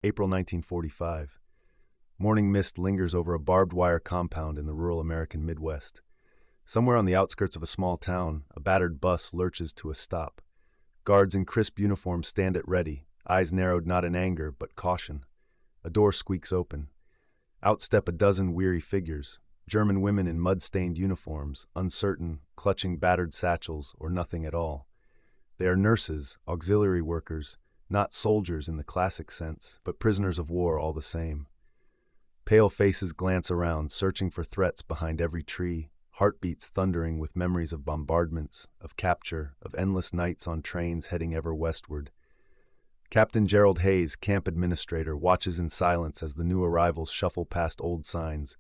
April 1945. Morning mist lingers over a barbed wire compound in the rural American Midwest. Somewhere on the outskirts of a small town, a battered bus lurches to a stop. Guards in crisp uniforms stand at ready, eyes narrowed not in anger but caution. A door squeaks open. Out step a dozen weary figures, German women in mud-stained uniforms, uncertain, clutching battered satchels or nothing at all. They are nurses, auxiliary workers, not soldiers in the classic sense, but prisoners of war all the same. Pale faces glance around, searching for threats behind every tree, heartbeats thundering with memories of bombardments, of capture, of endless nights on trains heading ever westward. Captain Gerald Hayes, camp administrator, watches in silence as the new arrivals shuffle past old signs.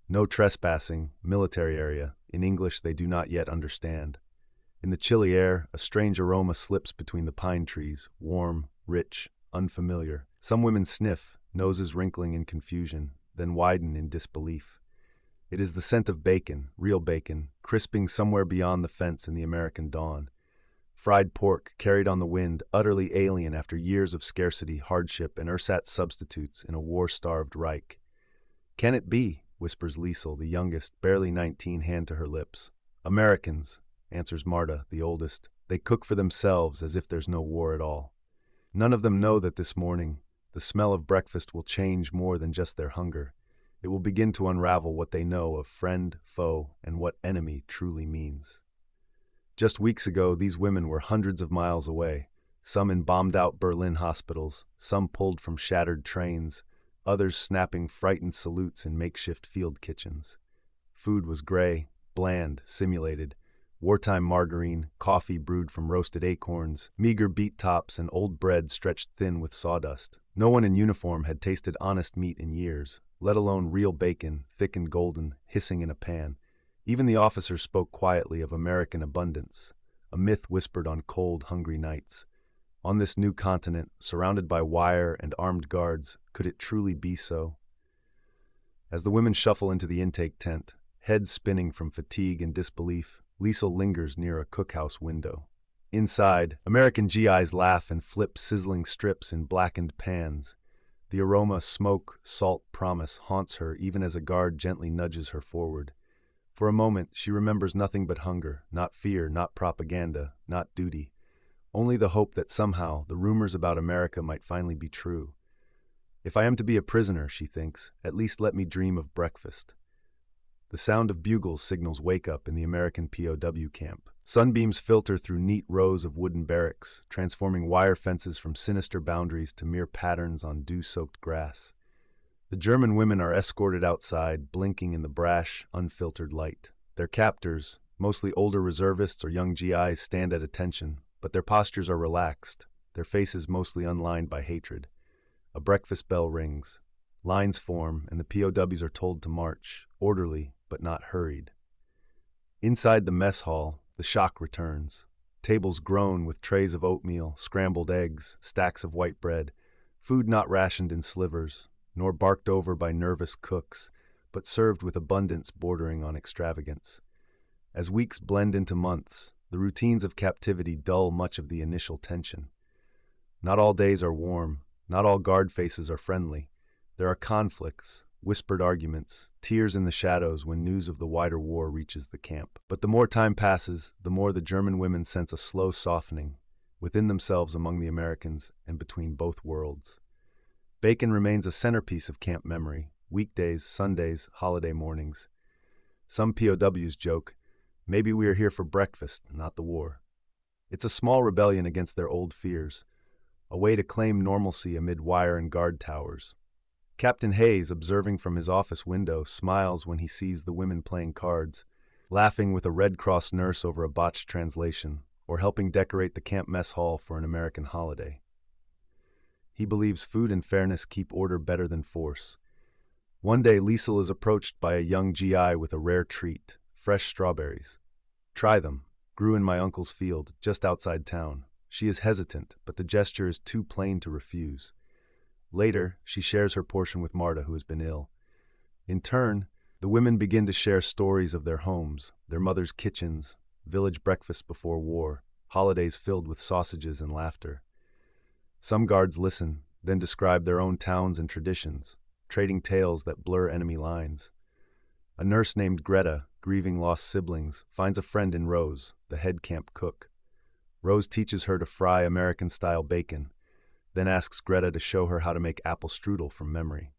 No trespassing, military area, in English they do not yet understand. In the chilly air, a strange aroma slips between the pine trees, warm, rich, unfamiliar. Some women sniff, noses wrinkling in confusion, then widen in disbelief. It is the scent of bacon, real bacon, crisping somewhere beyond the fence in the American dawn. Fried pork carried on the wind, utterly alien after years of scarcity, hardship, and ersatz substitutes in a war-starved Reich. "Can it be?" whispers Liesel, the youngest, barely 19, hand to her lips. "Americans," answers Marta, the oldest. "They cook for themselves as if there's no war at all." None of them know that this morning, the smell of breakfast will change more than just their hunger. It will begin to unravel what they know of friend, foe, and what enemy truly means. Just weeks ago, these women were hundreds of miles away, some in bombed-out Berlin hospitals, some pulled from shattered trains, others snapping frightened salutes in makeshift field kitchens. Food was gray, bland, simulated. Wartime margarine, coffee brewed from roasted acorns, meager beet tops, and old bread stretched thin with sawdust. No one in uniform had tasted honest meat in years, let alone real bacon, thick and golden, hissing in a pan. Even the officers spoke quietly of American abundance, a myth whispered on cold, hungry nights. On this new continent, surrounded by wire and armed guards, could it truly be so? As the women shuffle into the intake tent, heads spinning from fatigue and disbelief, Liesel lingers near a cookhouse window. Inside, American GIs laugh and flip sizzling strips in blackened pans. The aroma, smoke, salt, promise haunts her even as a guard gently nudges her forward. For a moment, she remembers nothing but hunger, not fear, not propaganda, not duty. Only the hope that somehow the rumors about America might finally be true. If I am to be a prisoner, she thinks, at least let me dream of breakfast. The sound of bugles signals wake up in the American POW camp. Sunbeams filter through neat rows of wooden barracks, transforming wire fences from sinister boundaries to mere patterns on dew-soaked grass. The German women are escorted outside, blinking in the brash, unfiltered light. Their captors, mostly older reservists or young GIs, stand at attention, but their postures are relaxed, their faces mostly unlined by hatred. A breakfast bell rings. Lines form, and the POWs are told to march, orderly but not hurried. Inside the mess hall, the shock returns. Tables groan with trays of oatmeal, scrambled eggs, stacks of white bread, food not rationed in slivers, nor barked over by nervous cooks, but served with abundance bordering on extravagance. As weeks blend into months, the routines of captivity dull much of the initial tension. Not all days are warm, not all guard faces are friendly. There are conflicts, whispered arguments, tears in the shadows when news of the wider war reaches the camp. But the more time passes, the more the German women sense a slow softening, within themselves among the Americans and between both worlds. Bacon remains a centerpiece of camp memory, weekdays, Sundays, holiday mornings. Some POWs joke, maybe we are here for breakfast, not the war. It's a small rebellion against their old fears, a way to claim normalcy amid wire and guard towers. Captain Hayes, observing from his office window, smiles when he sees the women playing cards, laughing with a Red Cross nurse over a botched translation, or helping decorate the camp mess hall for an American holiday. He believes food and fairness keep order better than force. One day, Liesel is approached by a young GI with a rare treat, fresh strawberries. "Try them. Grew in my uncle's field, just outside town." She is hesitant, but the gesture is too plain to refuse. Later, she shares her portion with Marta, who has been ill. In turn, the women begin to share stories of their homes, their mothers' kitchens, village breakfasts before war, holidays filled with sausages and laughter. Some guards listen, then describe their own towns and traditions, trading tales that blur enemy lines. A nurse named Greta, grieving lost siblings, finds a friend in Rose, the head camp cook. Rose teaches her to fry American-style bacon, then asks Greta to show her how to make apple strudel from memory.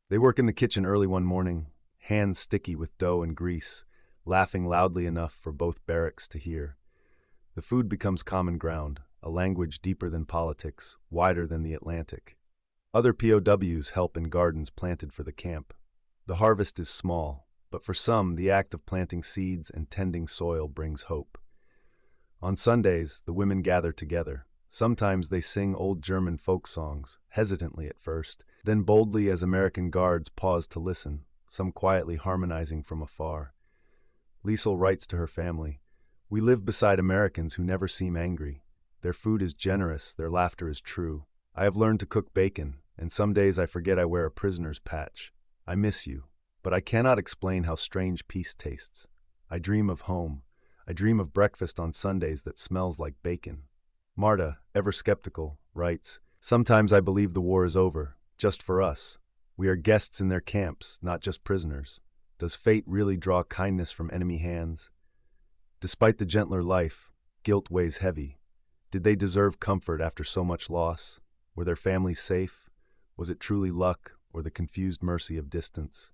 They work in the kitchen early one morning, hands sticky with dough and grease, laughing loudly enough for both barracks to hear. The food becomes common ground, a language deeper than politics, wider than the Atlantic. Other POWs help in gardens planted for the camp. The harvest is small, but for some, the act of planting seeds and tending soil brings hope. On Sundays, the women gather together. Sometimes they sing old German folk songs, hesitantly at first, then boldly as American guards pause to listen, some quietly harmonizing from afar. Liesel writes to her family, "We live beside Americans who never seem angry. Their food is generous, their laughter is true. I have learned to cook bacon, and some days I forget I wear a prisoner's patch. I miss you, but I cannot explain how strange peace tastes. I dream of home. I dream of breakfast on Sundays that smells like bacon." Marta, ever skeptical, writes, "Sometimes I believe the war is over, just for us. We are guests in their camps, not just prisoners. Does fate really draw kindness from enemy hands? Despite the gentler life, guilt weighs heavy. Did they deserve comfort after so much loss? Were their families safe? Was it truly luck or the confused mercy of distance?"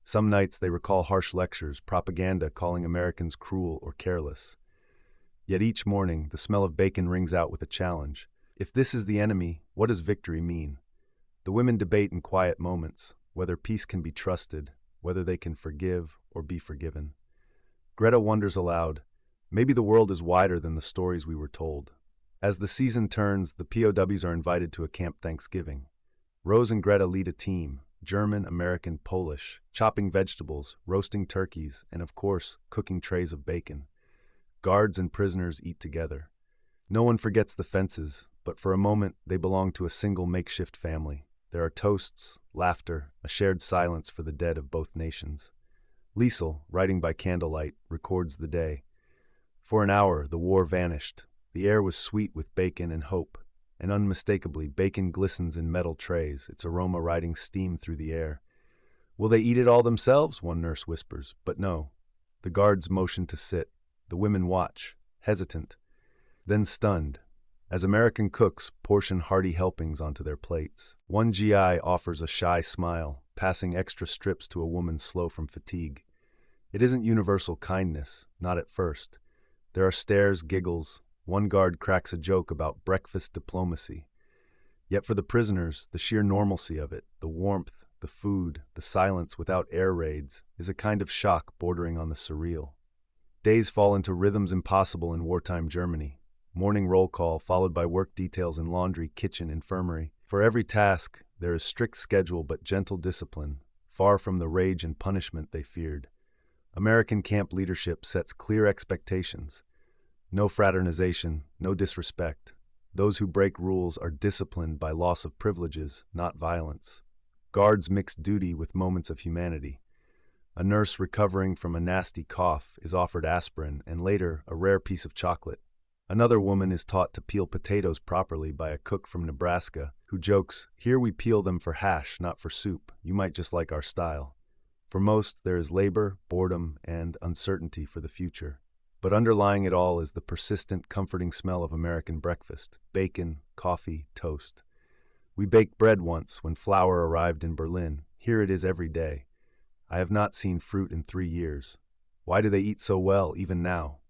Some nights they recall harsh lectures, propaganda calling Americans cruel or careless. Yet each morning, the smell of bacon rings out with a challenge. If this is the enemy, what does victory mean? The women debate in quiet moments, whether peace can be trusted, whether they can forgive or be forgiven. Greta wonders aloud, maybe the world is wider than the stories we were told. As the season turns, the POWs are invited to a camp Thanksgiving. Rose and Greta lead a team, German, American, Polish, chopping vegetables, roasting turkeys, and of course, cooking trays of bacon. Guards and prisoners eat together. No one forgets the fences, but for a moment they belong to a single makeshift family. There are toasts, laughter, a shared silence for the dead of both nations. Liesel, writing by candlelight, records the day. For an hour, the war vanished. The air was sweet with bacon and hope, and unmistakably, bacon glistens in metal trays, its aroma riding steam through the air. "Will they eat it all themselves?" one nurse whispers, but no. The guards motion to sit. The women watch, hesitant, then stunned, as American cooks portion hearty helpings onto their plates. One GI offers a shy smile, passing extra strips to a woman slow from fatigue. It isn't universal kindness, not at first. There are stares, giggles. One guard cracks a joke about breakfast diplomacy. Yet for the prisoners, the sheer normalcy of it, the warmth, the food, the silence without air raids, is a kind of shock bordering on the surreal. Days fall into rhythms impossible in wartime Germany. Morning roll call followed by work details in laundry, kitchen, infirmary. For every task, there is strict schedule but gentle discipline, far from the rage and punishment they feared. American camp leadership sets clear expectations. No fraternization, no disrespect. Those who break rules are disciplined by loss of privileges, not violence. Guards mix duty with moments of humanity. A nurse recovering from a nasty cough is offered aspirin and later a rare piece of chocolate. Another woman is taught to peel potatoes properly by a cook from Nebraska who jokes, "Here we peel them for hash, not for soup. You might just like our style." For most, there is labor, boredom, and uncertainty for the future. But underlying it all is the persistent, comforting smell of American breakfast: bacon, coffee, toast. We baked bread once when flour arrived in Berlin. Here it is every day. I have not seen fruit in 3 years. Why do they eat so well, even now?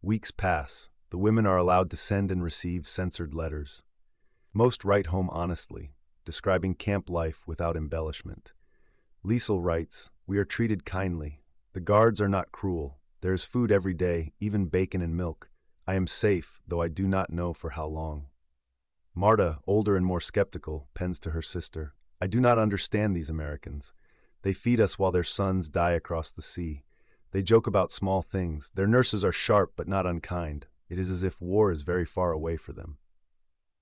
Weeks pass. The women are allowed to send and receive censored letters. Most write home honestly, describing camp life without embellishment. Liesel writes, "We are treated kindly. The guards are not cruel. There is food every day, even bacon and milk. I am safe, though I do not know for how long." Marta, older and more skeptical, pens to her sister, "I do not understand these Americans. They feed us while their sons die across the sea. They joke about small things. Their nurses are sharp but not unkind. It is as if war is very far away for them."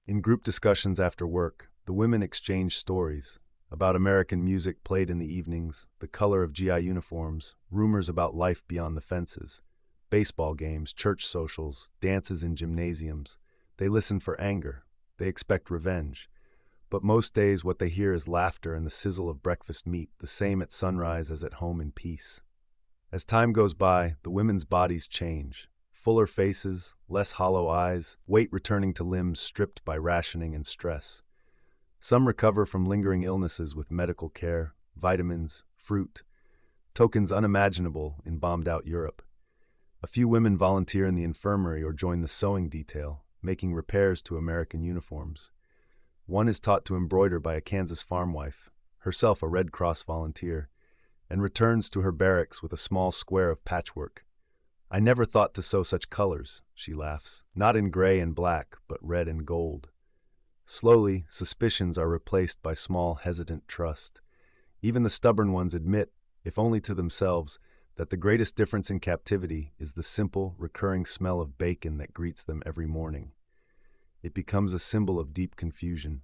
In group discussions after work, the women exchange stories about American music played in the evenings, the color of GI uniforms, rumors about life beyond the fences, baseball games, church socials, dances in gymnasiums. They listen for anger. They expect revenge. But most days what they hear is laughter and the sizzle of breakfast meat, the same at sunrise as at home in peace. As time goes by, the women's bodies change. Fuller faces, less hollow eyes, weight returning to limbs stripped by rationing and stress. Some recover from lingering illnesses with medical care, vitamins, fruit, tokens unimaginable in bombed-out Europe. A few women volunteer in the infirmary or join the sewing detail, making repairs to American uniforms. One is taught to embroider by a Kansas farm wife, herself a Red Cross volunteer, and returns to her barracks with a small square of patchwork. "I never thought to sew such colors," she laughs, "not in gray and black, but red and gold." Slowly, suspicions are replaced by small, hesitant trust. Even the stubborn ones admit, if only to themselves, that the greatest difference in captivity is the simple, recurring smell of bacon that greets them every morning. It becomes a symbol of deep confusion.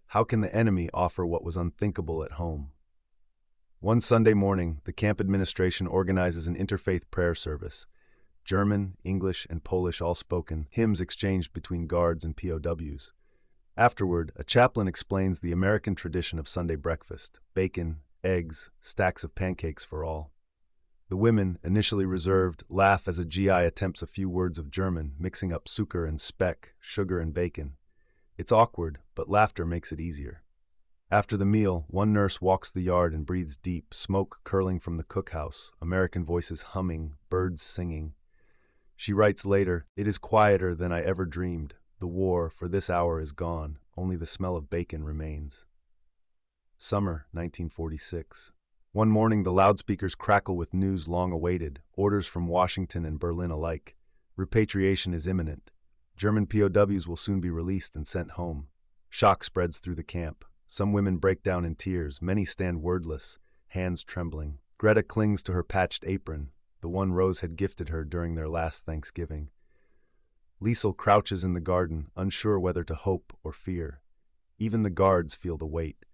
How can the enemy offer what was unthinkable at home? One Sunday morning, the camp administration organizes an interfaith prayer service. German, English, and Polish all spoken, hymns exchanged between guards and POWs. Afterward, a chaplain explains the American tradition of Sunday breakfast: bacon, eggs, stacks of pancakes for all. The women, initially reserved, laugh as a GI attempts a few words of German, mixing up Zucker and Speck, sugar and bacon. It's awkward, but laughter makes it easier. After the meal, one nurse walks the yard and breathes deep, smoke curling from the cookhouse, American voices humming, birds singing. She writes later, "It is quieter than I ever dreamed. The war, for this hour, is gone. Only the smell of bacon remains." Summer, 1946. One morning, the loudspeakers crackle with news long awaited, orders from Washington and Berlin alike. Repatriation is imminent. German POWs will soon be released and sent home. Shock spreads through the camp. Some women break down in tears. Many stand wordless, hands trembling. Greta clings to her patched apron, the one Rose had gifted her during their last Thanksgiving. Liesel crouches in the garden, unsure whether to hope or fear. Even the guards feel the weight.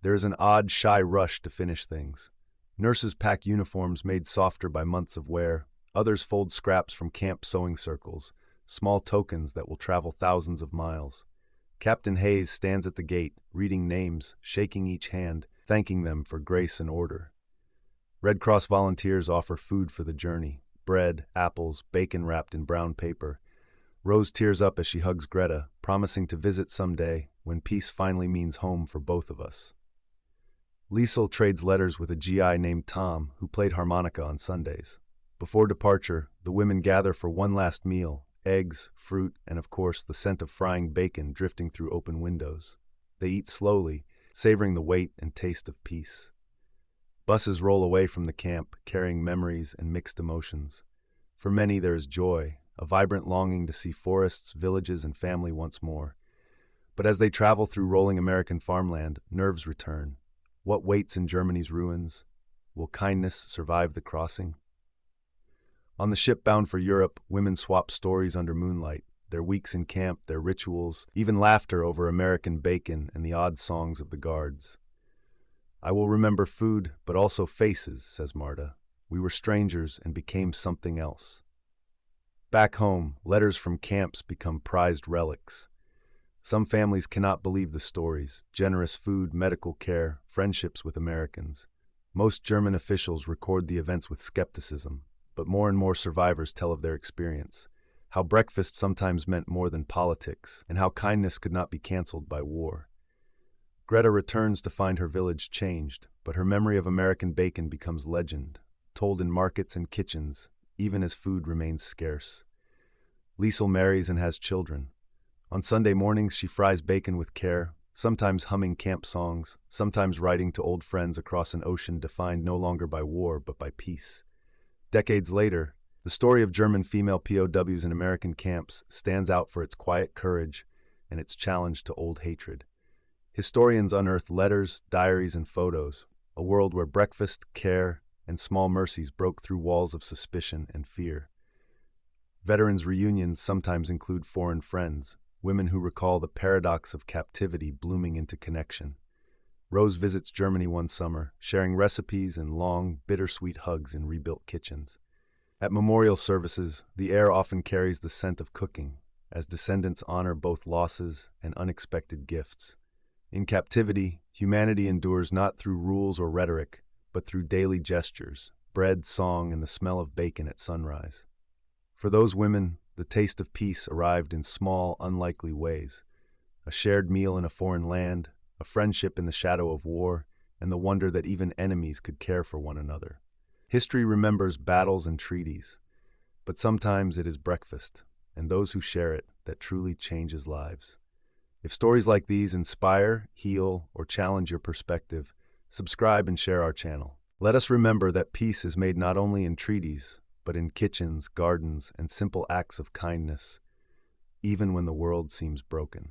There is an odd, shy rush to finish things. Nurses pack uniforms made softer by months of wear. Others fold scraps from camp sewing circles, small tokens that will travel thousands of miles. Captain Hayes stands at the gate, reading names, shaking each hand, thanking them for grace and order. Red Cross volunteers offer food for the journey: bread, apples, bacon wrapped in brown paper. Rose tears up as she hugs Greta, promising to visit someday when peace finally means home for both of us. Liesel trades letters with a GI named Tom, who played harmonica on Sundays. Before departure, the women gather for one last meal: eggs, fruit, and of course the scent of frying bacon drifting through open windows. They eat slowly, savoring the weight and taste of peace. Buses roll away from the camp, carrying memories and mixed emotions. For many there is joy, a vibrant longing to see forests, villages, and family once more. But as they travel through rolling American farmland, nerves return. What waits in Germany's ruins? Will kindness survive the crossing? On the ship bound for Europe, women swap stories under moonlight, their weeks in camp, their rituals, even laughter over American bacon and the odd songs of the guards. "I will remember food, but also faces," says Marta. "We were strangers and became something else." Back home, letters from camps become prized relics. Some families cannot believe the stories: generous food, medical care, friendships with Americans. Most German officials record the events with skepticism, but more and more survivors tell of their experience, how breakfast sometimes meant more than politics, and how kindness could not be canceled by war. Greta returns to find her village changed, but her memory of American bacon becomes legend, told in markets and kitchens, even as food remains scarce. Liesel marries and has children. On Sunday mornings, she fries bacon with care, sometimes humming camp songs, sometimes writing to old friends across an ocean defined no longer by war but by peace. Decades later, the story of German female POWs in American camps stands out for its quiet courage and its challenge to old hatred. Historians unearth letters, diaries, and photos, a world where breakfast, care, and small mercies broke through walls of suspicion and fear. Veterans' reunions sometimes include foreign friends, women who recall the paradox of captivity blooming into connection. Rose visits Germany one summer, sharing recipes and long, bittersweet hugs in rebuilt kitchens. At memorial services, the air often carries the scent of cooking, as descendants honor both losses and unexpected gifts. In captivity, humanity endures not through rules or rhetoric, but through daily gestures, bread, song, and the smell of bacon at sunrise. For those women, the taste of peace arrived in small, unlikely ways. A shared meal in a foreign land, a friendship in the shadow of war, and the wonder that even enemies could care for one another. History remembers battles and treaties, but sometimes it is breakfast, and those who share it, that truly changes lives. If stories like these inspire, heal, or challenge your perspective, subscribe and share our channel. Let us remember that peace is made not only in treaties, but in kitchens, gardens, and simple acts of kindness, even when the world seems broken.